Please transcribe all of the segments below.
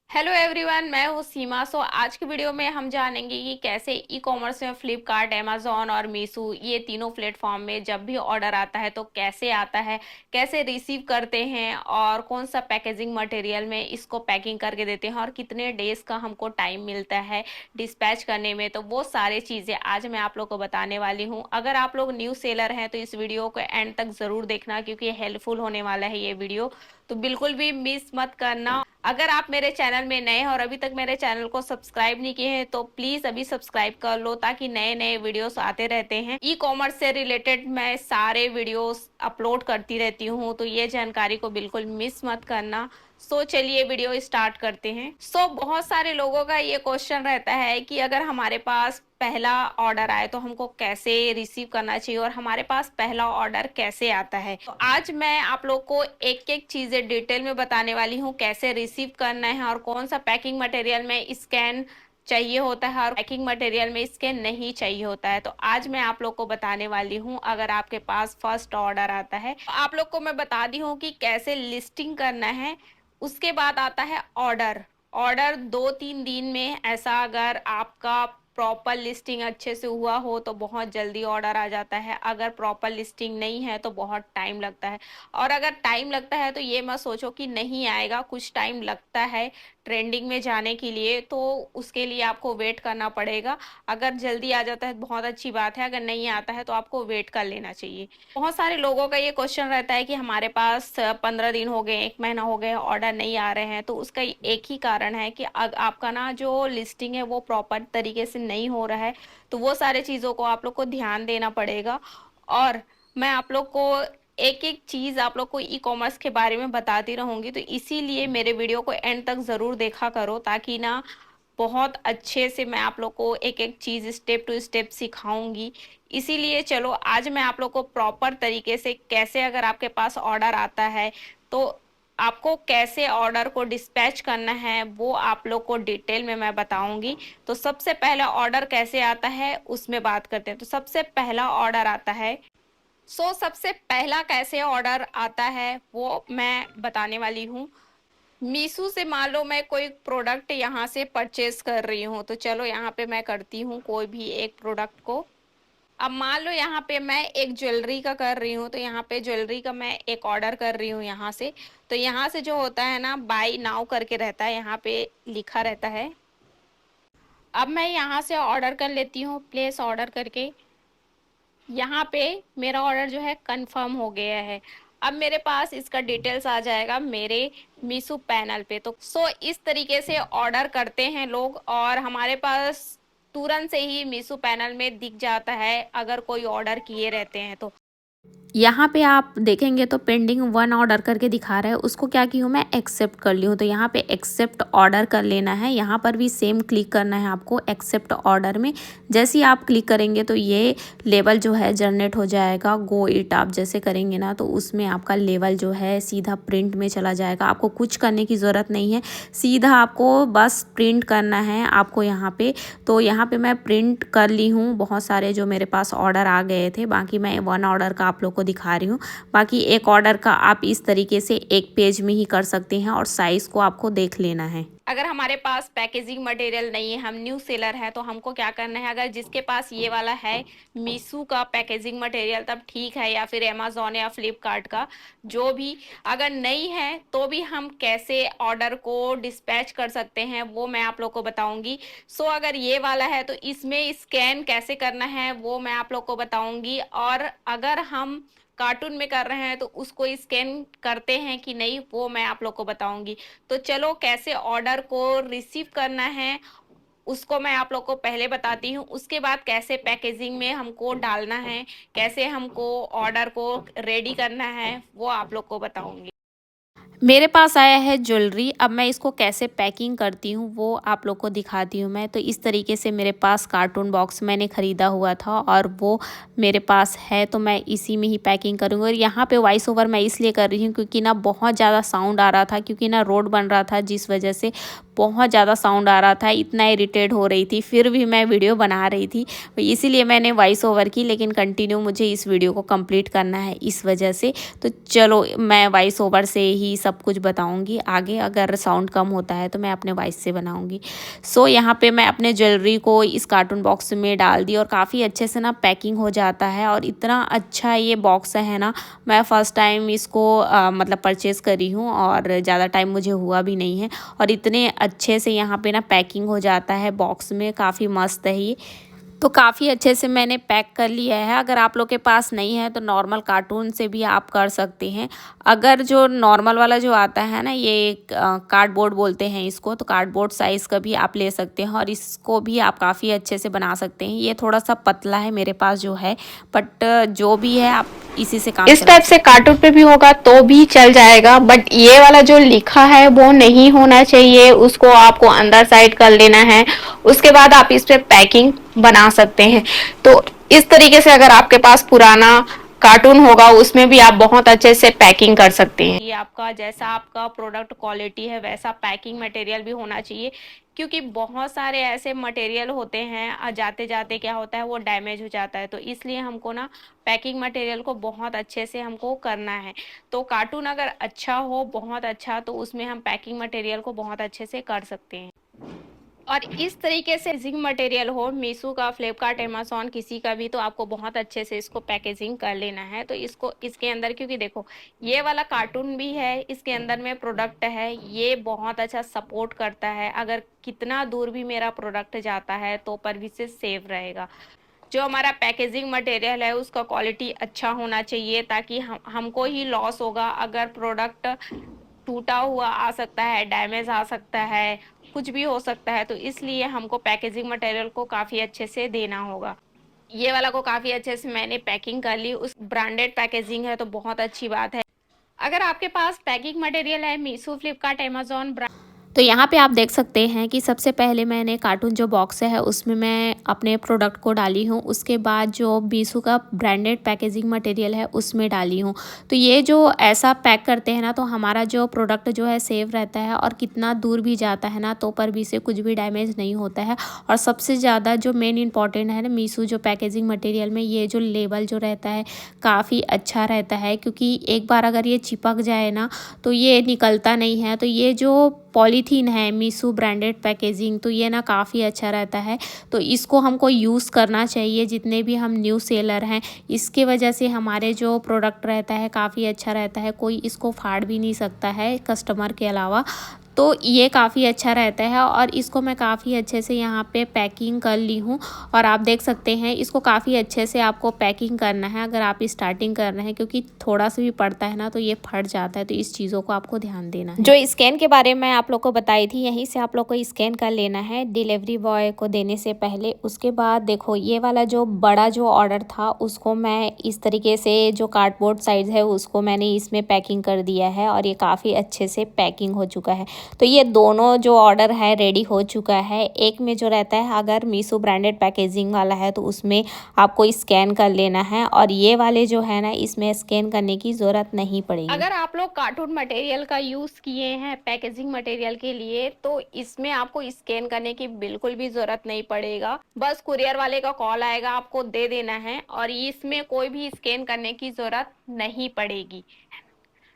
Hello everyone, मैं हूँ सीमा। आज की वीडियो में हम जानेंगे कि कैसे ई कॉमर्स में फ्लिपकार्ट, अमेजोन और मीशो ये तीनों प्लेटफॉर्म में जब भी ऑर्डर आता है तो कैसे आता है, कैसे रिसीव करते हैं और कौन सा पैकेजिंग मटेरियल में इसको पैकिंग करके देते हैं और कितने डेज का हमको टाइम मिलता है डिस्पैच करने में। तो वो सारी चीज़ें आज मैं आप लोग को बताने वाली हूँ। अगर आप लोग न्यू सेलर हैं तो इस वीडियो को एंड तक ज़रूर देखना, क्योंकि हेल्पफुल होने वाला है ये वीडियो, तो बिल्कुल भी मिस मत करना। अगर आप मेरे चैनल में नए हैं और अभी तक मेरे चैनल को सब्सक्राइब नहीं किए हैं तो प्लीज अभी सब्सक्राइब कर लो, ताकि नए नए वीडियोस आते रहते हैं। ई कॉमर्स से रिलेटेड मैं सारे वीडियोस अपलोड करती रहती हूँ, तो ये जानकारी को बिल्कुल मिस मत करना। चलिए वीडियो स्टार्ट करते हैं। बहुत सारे लोगों का ये क्वेश्चन रहता है कि अगर हमारे पास पहला ऑर्डर आए तो हमको कैसे रिसीव करना चाहिए और हमारे पास पहला ऑर्डर कैसे आता है। तो आज मैं आप लोग को एक एक चीजें डिटेल में बताने वाली हूँ, कैसे रिसीव करना है और कौन सा पैकिंग मटेरियल में स्कैन चाहिए होता है और पैकिंग मटेरियल में स्कैन नहीं चाहिए होता है। तो आज मैं आप लोग को बताने वाली हूँ। अगर आपके पास फर्स्ट ऑर्डर आता है तो आप लोग को मैं बता दी हूँ कि कैसे लिस्टिंग करना है। उसके बाद आता है ऑर्डर। ऑर्डर 2-3 दिन में, ऐसा अगर आपका प्रॉपर लिस्टिंग अच्छे से हुआ हो तो बहुत जल्दी ऑर्डर आ जाता है। अगर प्रॉपर लिस्टिंग नहीं है तो बहुत टाइम लगता है। और अगर टाइम लगता है तो ये मत सोचो कि नहीं आएगा, कुछ टाइम लगता है ट्रेंडिंग में जाने के लिए, तो उसके लिए आपको वेट करना पड़ेगा। अगर जल्दी आ जाता है तो बहुत अच्छी बात है, अगर नहीं आता है तो आपको वेट कर लेना चाहिए। बहुत सारे लोगों का ये क्वेश्चन रहता है कि हमारे पास 15 दिन हो गए, 1 महीना हो गए, ऑर्डर नहीं आ रहे हैं। तो उसका एक ही कारण है कि आपका ना जो लिस्टिंग है वो प्रॉपर तरीके से नहीं हो रहा है। तो वो सारे चीज़ों को आप लोग को ध्यान देना पड़ेगा। और मैं आप लोग को एक एक चीज़ आप लोग को ई कॉमर्स के बारे में बताती रहूंगी, तो इसीलिए मेरे वीडियो को एंड तक ज़रूर देखा करो, ताकि ना बहुत अच्छे से मैं आप लोग को एक एक चीज़ स्टेप टू स्टेप सिखाऊंगी। इसीलिए चलो आज मैं आप लोग को प्रॉपर तरीके से कैसे, अगर आपके पास ऑर्डर आता है तो आपको कैसे ऑर्डर को डिस्पैच करना है वो आप लोग को डिटेल में मैं बताऊंगी। तो सबसे पहला ऑर्डर कैसे आता है उसमें बात करते हैं। तो सबसे पहला ऑर्डर आता है। सबसे पहला कैसे ऑर्डर आता है वो मैं बताने वाली हूँ। मीशो से मान लो मैं कोई प्रोडक्ट यहाँ से परचेज कर रही हूँ, तो चलो यहाँ पे मैं करती हूँ कोई भी एक प्रोडक्ट को। अब मान लो यहाँ पे मैं एक ज्वेलरी का कर रही हूँ, तो यहाँ पे ज्वेलरी का मैं एक ऑर्डर कर रही हूँ यहाँ से। तो यहाँ से जो होता है ना, बाय नाउ करके रहता है, यहाँ पे लिखा रहता है। अब मैं यहाँ से ऑर्डर कर लेती हूँ, प्लेस ऑर्डर करके। यहाँ पे मेरा ऑर्डर जो है कंफर्म हो गया है। अब मेरे पास इसका डिटेल्स आ जाएगा मेरे मीशो पैनल पे। तो इस तरीके से ऑर्डर करते हैं लोग, और हमारे पास तुरंत से ही मीशो पैनल में दिख जाता है अगर कोई ऑर्डर किए रहते हैं तो। यहाँ पे आप देखेंगे तो पेंडिंग 1 ऑर्डर करके दिखा रहा है, उसको क्या की हूँ मैं एक्सेप्ट कर ली हूँ। तो यहाँ पे एक्सेप्ट ऑर्डर कर लेना है। यहाँ पर भी सेम क्लिक करना है आपको एक्सेप्ट ऑर्डर में। जैसे ही आप क्लिक करेंगे तो ये लेवल जो है जनरेट हो जाएगा। गो इट आप जैसे करेंगे ना तो उसमें आपका लेवल जो है सीधा प्रिंट में चला जाएगा। आपको कुछ करने की ज़रूरत नहीं है, सीधा आपको बस प्रिंट करना है आपको यहाँ पे। तो यहाँ पे मैं प्रिंट कर ली हूँ बहुत सारे जो मेरे पास ऑर्डर आ गए थे। बाकी मैं 1 ऑर्डर का आप लोग को दिखा रही हूँ। बाकी एक ऑर्डर का आप इस तरीके से एक पेज में ही कर सकते हैं और साइज़ को आपको देख लेना है। अगर हमारे पास पैकेजिंग मटेरियल नहीं है, हम न्यू सेलर है, तो हमको क्या करना है, अगर जिसके पास ये वाला है मीशो का पैकेजिंग मटेरियल तब ठीक है, या फिर अमेजोन या फ्लिपकार्ट का जो भी। अगर नहीं है तो भी हम कैसे ऑर्डर को डिस्पैच कर सकते हैं वो मैं आप लोग को बताऊंगी। अगर ये वाला है तो इसमें स्कैन कैसे करना है वो मैं आप लोग को बताऊंगी। और अगर हम कार्टून में कर रहे हैं तो उसको स्कैन करते हैं कि नहीं वो मैं आप लोग को बताऊंगी। तो चलो कैसे ऑर्डर को रिसीव करना है उसको मैं आप लोग को पहले बताती हूँ। उसके बाद कैसे पैकेजिंग में हमको डालना है, कैसे हमको ऑर्डर को रेडी करना है वो आप लोग को बताऊंगी। मेरे पास आया है ज्वेलरी। अब मैं इसको कैसे पैकिंग करती हूँ वो आप लोग को दिखाती हूँ मैं। तो इस तरीके से मेरे पास कार्टून बॉक्स मैंने ख़रीदा हुआ था और वो मेरे पास है, तो मैं इसी में ही पैकिंग करूँगी। और यहाँ पे वॉइस ओवर मैं इसलिए कर रही हूँ क्योंकि ना बहुत ज़्यादा साउंड आ रहा था, क्योंकि ना रोड बन रहा था जिस वजह से बहुत ज़्यादा साउंड आ रहा था, इतना इरिटेट हो रही थी, फिर भी मैं वीडियो बना रही थी। इसीलिए मैंने वॉइस ओवर की, लेकिन कंटिन्यू मुझे इस वीडियो को कंप्लीट करना है इस वजह से। तो चलो मैं वॉइस ओवर से ही सब कुछ बताऊंगी आगे, अगर साउंड कम होता है तो मैं अपने वॉइस से बनाऊंगी। सो यहाँ पे मैं अपने ज्वेलरी को इस कार्टून बॉक्स में डाल दी और काफ़ी अच्छे से ना पैकिंग हो जाता है। और इतना अच्छा ये बॉक्स है ना, मैं फ़र्स्ट टाइम इसको मतलब परचेज़ करी हूँ और ज़्यादा टाइम मुझे हुआ भी नहीं है। और इतने अच्छे से यहाँ पे ना पैकिंग हो जाता है बॉक्स में, काफ़ी मस्त है ये। तो काफ़ी अच्छे से मैंने पैक कर लिया है। अगर आप लोग के पास नहीं है तो नॉर्मल कार्टून से भी आप कर सकते हैं। अगर जो नॉर्मल वाला जो आता है ना, ये कार्डबोर्ड बोलते हैं इसको, तो कार्डबोर्ड साइज़ का भी आप ले सकते हैं और इसको भी आप काफ़ी अच्छे से बना सकते हैं। ये थोड़ा सा पतला है मेरे पास जो है, बट जो भी है आप इसी से काम इस टाइप से कार्टून पे भी होगा तो भी चल जाएगा, बट ये वाला जो लिखा है वो नहीं होना चाहिए, उसको आपको अंदर साइड कर लेना है। उसके बाद आप इस पे पैकिंग बना सकते हैं। तो इस तरीके से अगर आपके पास पुराना कार्टून होगा उसमें भी आप बहुत अच्छे से पैकिंग कर सकते हैं। ये आपका जैसा आपका प्रोडक्ट क्वालिटी है वैसा पैकिंग मटेरियल भी होना चाहिए, क्योंकि बहुत सारे ऐसे मटेरियल होते हैं जाते जाते क्या होता है वो डैमेज हो जाता है। तो इसलिए हमको ना पैकिंग मटेरियल को बहुत अच्छे से हमको करना है। तो कार्टून अगर अच्छा हो, बहुत अच्छा, तो उसमें हम पैकिंग मटेरियल को बहुत अच्छे से कर सकते हैं। और इस तरीके से पैकेजिंग मटेरियल हो, मीशो का, फ्लिपकार्ट, अमेज़न, किसी का भी, तो आपको बहुत अच्छे से इसको पैकेजिंग कर लेना है। तो इसको इसके अंदर, क्योंकि देखो ये वाला कार्टून भी है, इसके अंदर में प्रोडक्ट है, ये बहुत अच्छा सपोर्ट करता है। अगर कितना दूर भी मेरा प्रोडक्ट जाता है तो पर भी से सेफ रहेगा। जो हमारा पैकेजिंग मटेरियल है उसका क्वालिटी अच्छा होना चाहिए, ताकि हमको ही लॉस होगा। अगर प्रोडक्ट टूटा हुआ आ सकता है, डैमेज आ सकता है, कुछ भी हो सकता है। तो इसलिए हमको पैकेजिंग मटेरियल को काफ़ी अच्छे से देना होगा। ये वाला को काफ़ी अच्छे से मैंने पैकिंग कर ली, उस ब्रांडेड पैकेजिंग है तो बहुत अच्छी बात है। अगर आपके पास पैकिंग मटेरियल है मीशो, फ्लिपकार्ट, अमेज़न तो यहाँ पे आप देख सकते हैं कि सबसे पहले मैंने कार्टून जो बॉक्स है उसमें मैं अपने प्रोडक्ट को डाली हूँ। उसके बाद जो मीशो का ब्रांडेड पैकेजिंग मटेरियल है उसमें डाली हूँ। तो ये जो ऐसा पैक करते हैं ना, तो हमारा जो प्रोडक्ट जो है सेफ रहता है और कितना दूर भी जाता है ना तो पर भी से कुछ भी डैमेज नहीं होता है। और सबसे ज़्यादा जो मेन इंपॉर्टेंट है ना मीशो जो पैकेजिंग मटेरियल में, ये जो लेबल जो रहता है काफ़ी अच्छा रहता है, क्योंकि एक बार अगर ये चिपक जाए ना तो ये निकलता नहीं है। तो ये जो पॉलीथीन है मीशो ब्रांडेड पैकेजिंग, तो ये ना काफ़ी अच्छा रहता है। तो इसको हमको यूज़ करना चाहिए जितने भी हम न्यू सेलर हैं। इसके वजह से हमारे जो प्रोडक्ट रहता है काफ़ी अच्छा रहता है, कोई इसको फाड़ भी नहीं सकता है कस्टमर के अलावा। तो ये काफ़ी अच्छा रहता है और इसको मैं काफ़ी अच्छे से यहाँ पे पैकिंग कर ली हूँ। और आप देख सकते हैं इसको काफ़ी अच्छे से आपको पैकिंग करना है अगर आप स्टार्टिंग कर रहे हैं, क्योंकि थोड़ा सा भी पड़ता है ना तो ये फट जाता है। तो इस चीज़ों को आपको ध्यान देना है। जो स्कैन के बारे में आप लोग को बताई थी, यहीं से आप लोग को स्कैन कर लेना है डिलीवरी बॉय को देने से पहले। उसके बाद देखो ये वाला जो बड़ा जो ऑर्डर था उसको मैं इस तरीके से, जो कार्डबोर्ड साइज़ है उसको मैंने इसमें पैकिंग कर दिया है और ये काफ़ी अच्छे से पैकिंग हो चुका है। तो ये दोनों जो ऑर्डर है रेडी हो चुका है। एक में जो रहता है अगर मीशो ब्रांडेड पैकेजिंग वाला है तो उसमें आपको स्कैन कर लेना है, और ये वाले जो है ना इसमें स्कैन करने की ज़रूरत नहीं पड़ेगी। अगर आप लोग कार्टून मटेरियल का यूज़ किए हैं पैकेजिंग मटेरियल के लिए, तो इसमें आपको स्कैन करने की बिल्कुल भी ज़रूरत नहीं पड़ेगा। बस कुरियर वाले का कॉल आएगा, आपको दे देना है और इसमें कोई भी स्कैन करने की ज़रूरत नहीं पड़ेगी।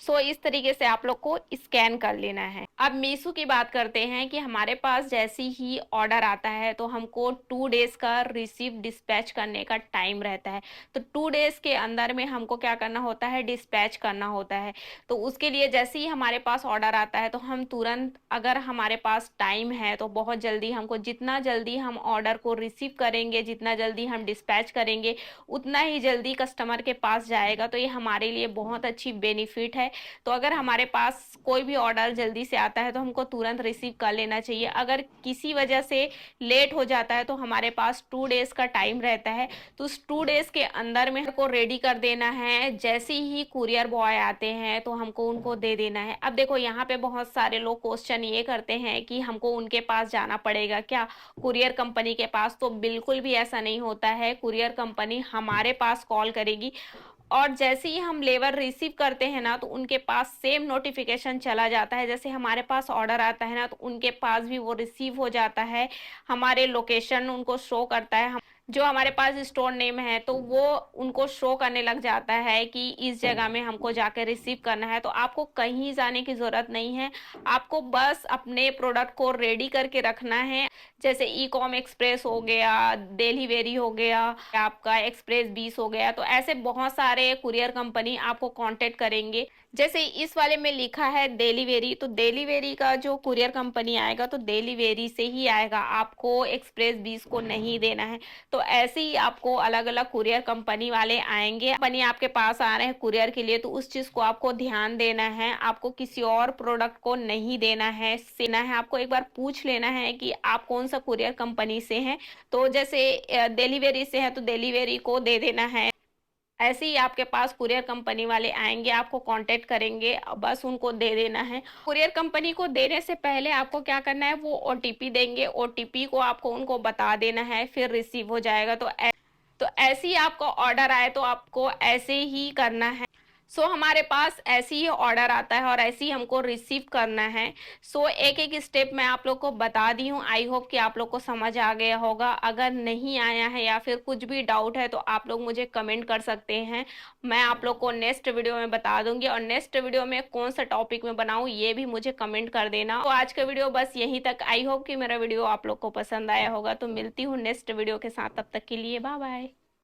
सो इस तरीके से आप लोग को स्कैन कर लेना है। अब मीशो की बात करते हैं कि हमारे पास जैसे ही ऑर्डर आता है तो हमको 2 डेज का रिसीव डिस्पैच करने का टाइम रहता है। तो 2 डेज के अंदर में हमको क्या करना होता है, डिस्पैच करना होता है। तो उसके लिए जैसे ही हमारे पास ऑर्डर आता है तो हम तुरंत, अगर हमारे पास टाइम है तो बहुत जल्दी हमको, जितना जल्दी हम ऑर्डर को रिसीव करेंगे, जितना जल्दी हम डिस्पैच करेंगे, उतना ही जल्दी कस्टमर के पास जाएगा। तो ये हमारे लिए बहुत अच्छी बेनिफिट है। तो अगर हमारे पास कोई भी ऑर्डर जल्दी से आता है तो हमको तुरंत रिसीव कर लेना चाहिए। अगर किसी वजह से लेट हो जाता है तो हमारे पास 2 डेज का टाइम रहता है। तो उस 2 डेज के अंदर में हमको रेडी कर देना है। जैसे ही कुरियर बॉय आते हैं तो हमको उनको दे देना है। अब देखो यहाँ पे बहुत सारे लोग क्वेश्चन ये करते हैं कि हमको उनके पास जाना पड़ेगा क्या, कुरियर कंपनी के पास। तो बिल्कुल भी ऐसा नहीं होता है, कुरियर कंपनी हमारे पास कॉल करेगी और जैसे ही हम लेबर रिसीव करते हैं ना, तो उनके पास सेम नोटिफिकेशन चला जाता है। जैसे हमारे पास ऑर्डर आता है ना, तो उनके पास भी वो रिसीव हो जाता है। हमारे लोकेशन उनको शो करता है। जो हमारे पास स्टोर नेम है, तो वो उनको शो करने लग जाता है कि इस जगह में हमको जाकर रिसीव करना है। तो आपको कहीं जाने की ज़रूरत नहीं है। आपको बस अपने प्रोडक्ट को रेडी करके रखना है। जैसे ई कॉम एक्सप्रेस हो गया, डिलीवरी हो गया, आपका एक्सप्रेस 20 हो गया, तो ऐसे बहुत सारे कुरियर कंपनी आपको कांटेक्ट करेंगे। जैसे इस वाले में लिखा है डिलीवरी, तो डिलीवरी का जो कुरियर कंपनी आएगा तो डिलीवरी से ही आएगा, आपको एक्सप्रेस 20 को नहीं देना है। तो ऐसे ही आपको अलग अलग कुरियर कंपनी वाले आएंगे, कंपनी आपके पास आ रहे हैं कुरियर के लिए, तो उस चीज को आपको ध्यान देना है। आपको किसी और प्रोडक्ट को नहीं देना है। आपको एक बार पूछ लेना है कि आप कौन सा कुरियर कंपनी से हैं। तो जैसे डिलीवरी से है तो डिलीवरी को दे देना है। ऐसे ही आपके पास कुरियर कंपनी वाले आएंगे, आपको कांटेक्ट करेंगे, बस उनको दे देना है। कुरियर कंपनी को देने से पहले आपको क्या करना है, वो ओटीपी देंगे, ओटीपी को आपको उनको बता देना है, फिर रिसीव हो जाएगा। तो ऐसे ही आपको ऑर्डर आए तो आपको ऐसे ही करना है। हमारे पास ऐसे ही ऑर्डर आता है और ऐसे ही हमको रिसीव करना है। एक एक स्टेप मैं आप लोग को बता दी हूँ। आई होप कि आप लोग को समझ आ गया होगा। अगर नहीं आया है या फिर कुछ भी डाउट है तो आप लोग मुझे कमेंट कर सकते हैं। मैं आप लोग को नेक्स्ट वीडियो में बता दूंगी, और नेक्स्ट वीडियो में कौन सा टॉपिक में बनाऊं ये भी मुझे कमेंट कर देना। तो आज का वीडियो बस यहीं तक। आई होप कि मेरा वीडियो आप लोग को पसंद आया होगा। तो मिलती हूँ नेक्स्ट वीडियो के साथ, तब तक के लिए बाय बाय।